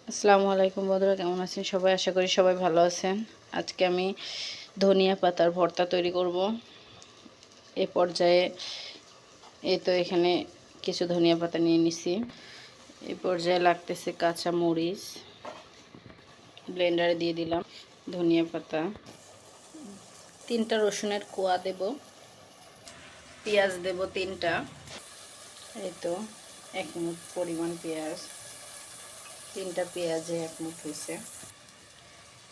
আসসালামু আলাইকুম বন্ধুরা, কেমন আছেন সবাই? আশা করি সবাই ভালো আছেন। আজকে আমি ধনিয়া পাতার ভর্তা তৈরি করব। এই পর্যায়ে এখানে কিছু ধনিয়া পাতা নিয়ে নিছি। এই পর্যায়ে লাগতেছে কাঁচা মরিচ, ব্লেন্ডারে দিয়ে দিলাম। ধনিয়া পাতা, 3টা রসুনের কোয়া দেব, পেঁয়াজ দেব 3টা। এই তো 1 মুঠ পরিমাণ পেঁয়াজ, 3টা পেঁয়াজে 1 মুঠ হয়েছে।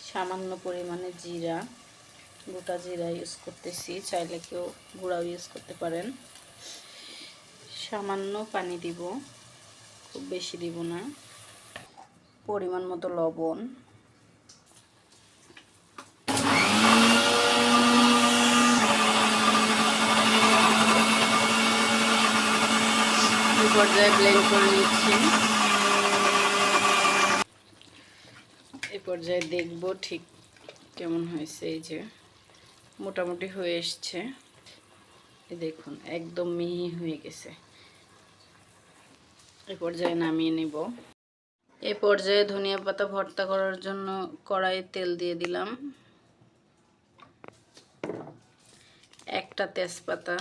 সামান্য পরিমাণে জিরা, গোটা জিরা ইউজ করতেছি, চাইলে কেউ গুঁড়াও ইউজ করতে পারেন। সামান্য পানি দিব, খুব বেশি দিব না। পরিমাণ মতো লবণ, এই পর্যায়ে ব্লেন্ড করে নিচ্ছি। এই পর্যায়ে দেখব ঠিক কেমন হয়েছে। এই যে মোটামুটি হয়ে এসছে, দেখুন একদম মিহি হয়ে গেছে। এই পর্যায়ে নামিয়ে নেব। এই পর্যায়ে ধনিয়া পাতা ভর্তা করার জন্য কড়াইয়ে তেল দিয়ে দিলাম, 1টা তেজপাতা।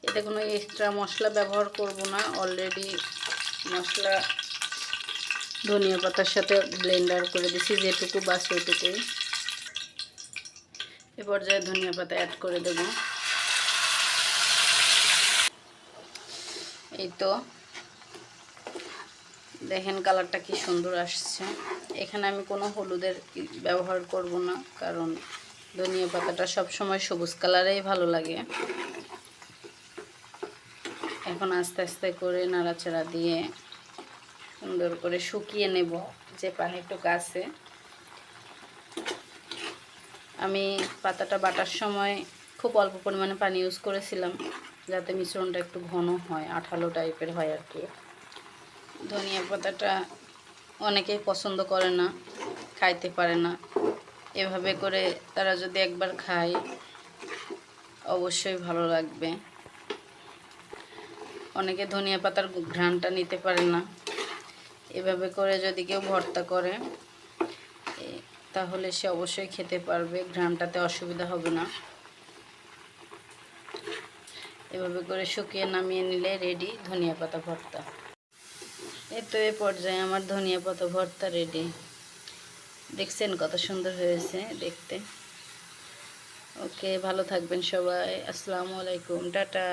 এতে কোনো এক্সট্রা মশলা ব্যবহার করব না, অলরেডি মশলা ধনিয়া পাতার সাথে ব্লেন্ডার করে দিছি, যেটুকু বাস ওইটুকুই। এ পর্যায়ে ধনিয়া পাতা অ্যাড করে দেব। এই তো দেখেন কালারটা কি সুন্দর আসছে। এখানে আমি কোনো হলুদের ব্যবহার করব না, কারণ ধনিয়া পাতাটা সবসময় সবুজ কালারেই ভালো লাগে। এখন আস্তে আস্তে করে নাড়াচাড়া দিয়ে সুন্দর করে শুকিয়ে নেব যে পানিটুকু আছে। আমি পাতাটা বাটার সময় খুব অল্প পরিমাণে পানি ইউজ করেছিলাম, যাতে মিশ্রণটা একটু ঘন হয়, আঠালো টাইপের হয় আর কি। ধনিয়া পাতাটা অনেকেই পছন্দ করে না, খাইতে পারে না। এভাবে করে তারা যদি একবার খায় অবশ্যই ভালো লাগবে। অনেকে ধনিয়া পাতার ঘ্রাণটা নিতে পারে না। এভাবে করে যদি কেউ ভর্তা করে তাহলে সে অবশ্যই খেতে পারবে, ঘ্রাণটাতে অসুবিধা হবে না। এভাবে করে শুকিয়ে নামিয়ে নিলে রেডি ধনিয়া পাতা ভর্তা। এই তো এই পর্যায়ে আমার ধনিয়া পাতা ভর্তা রেডি। দেখছেন কত সুন্দর হয়েছে দেখতে। ওকে, ভালো থাকবেন সবাই। আসসালামু আলাইকুম, টাটা।